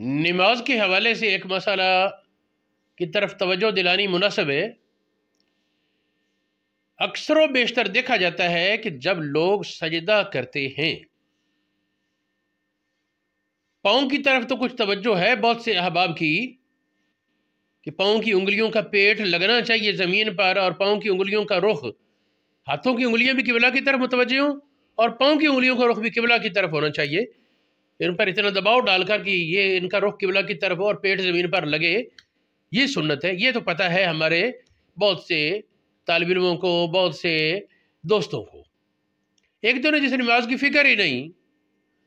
نماز کے حوالے سے ایک مسئلہ کی طرف توجہ دلانی مناسب ہے۔ اکثر و بیشتر دیکھا جاتا ہے کہ جب لوگ سجدہ کرتے ہیں، پاؤں کی طرف تو کچھ توجہ ہے بہت سے احباب کی کہ پاؤں کی انگلیوں کا پیٹ لگنا چاہیے زمین پر، اور پاؤں کی انگلیوں کا رخ، ہاتھوں کی انگلیاں بھی قبلہ کی طرف متوجہ ہوں اور پاؤں کی انگلیوں کا رخ بھی قبلہ کی طرف ہونا چاہیے۔ ان پر اتنا دباؤ ڈال کر کہ یہ ان کا رخ قبلہ کی طرف ہو اور پیٹ زمین پر لگے، یہ سنت ہے۔ یہ تو پتہ ہے ہمارے بہت سے طالب علموں کو، بہت سے دوستوں کو۔ ایک تو جسے نماز کی فکر ہی نہیں،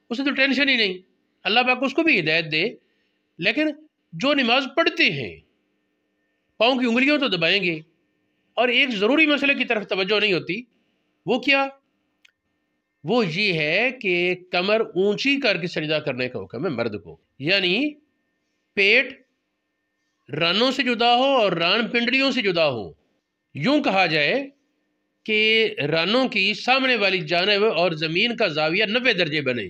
اسے تو ٹینشن ہی نہیں، اللہ پاک اس کو بھی ہدایت دے، لیکن جو نماز پڑھتے ہیں پاؤں کی انگلیوں تو دبائیں گے، اور ایک ضروری مسئلے کی طرف توجہ نہیں ہوتی۔ وہ کیا؟ وہ یہ ہے کہ کمر اونچی کر کے سجدہ کرنے کا حکم ہے مرد کو، یعنی پیٹ رانوں سے جدا ہو اور ران پنڈلیوں سے جدا ہو۔ یوں کہا جائے کہ رانوں کی سامنے والی جانب اور زمین کا زاویہ 90 درجے بنے۔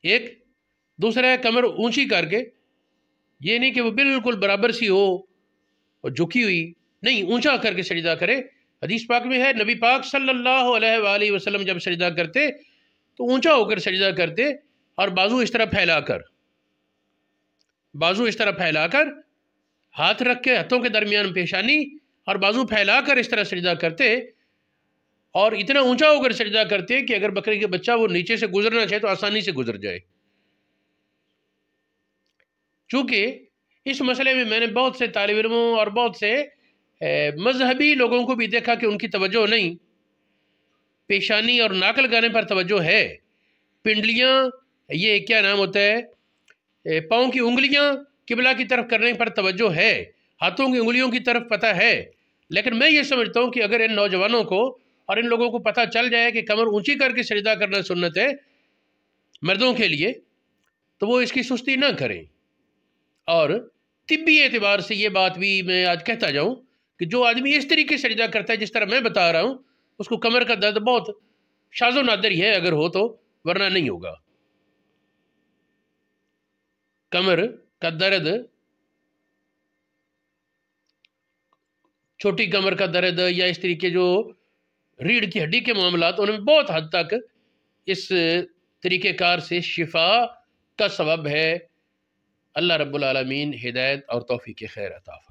ایک دوسرا ہے کمر اونچی کر کے، یہ نہیں کہ وہ بالکل برابر سی ہو اور جھکی ہوئی، نہیں، اونچا کر کے سجدہ کرے۔ حدیث پاک میں ہے نبی پاک صلی اللہ علیہ وآلہ وسلم جب سجدہ کرتے تو اونچا ہو کر سجدہ کرتے، اور بازو اس طرح پھیلا کر ہاتھ رکھ کے ہاتھوں کے درمیان پیشانی اور بازو پھیلا کر اس طرح سجدہ کرتے، اور اتنا اونچا ہو کر سجدہ کرتے کہ اگر بکری کے بچہ وہ نیچے سے گزرنا چاہے تو آسانی سے گزر جائے۔ چونکہ اس مسئلے میں میں نے بہت سے طالب علموں اور بہت سے مذہبی لوگوں کو بھی دیکھا کہ ان کی توجہ نہیں، پیشانی اور ناک لگانے پر توجہ ہے، پنڈلیاں، یہ کیا نام ہوتا ہے، پاؤں کی انگلیاں قبلہ کی طرف کرنے پر توجہ ہے، ہاتھوں کی انگلیوں کی طرف پتہ ہے، لیکن میں یہ سمجھتا ہوں کہ اگر ان نوجوانوں کو اور ان لوگوں کو پتہ چل جائے کہ کمر اونچی کر کے سجدہ کرنا سنت ہے مردوں کے لیے، تو وہ اس کی سستی نہ کریں۔ اور طبی اعتبار سے یہ بات بھی میں آج کہتا جاؤں کہ جو آدمی اس طریقے سے سجدہ کرتا ہے جس طرح میں بتا رہا ہوں، اس کو کمر کا درد بہت شاذ و نادر ہی ہے، اگر ہو تو، ورنہ نہیں ہوگا۔ کمر کا درد، چھوٹی کمر کا درد یا اس طریقے جو ریڑھ کی ہڈی کے معاملات، ان میں بہت حد تک اس طریقہ کار سے شفا کا سبب ہے۔ اللہ رب العالمین ہدایت اور توفیق خیر عطا فرمائے۔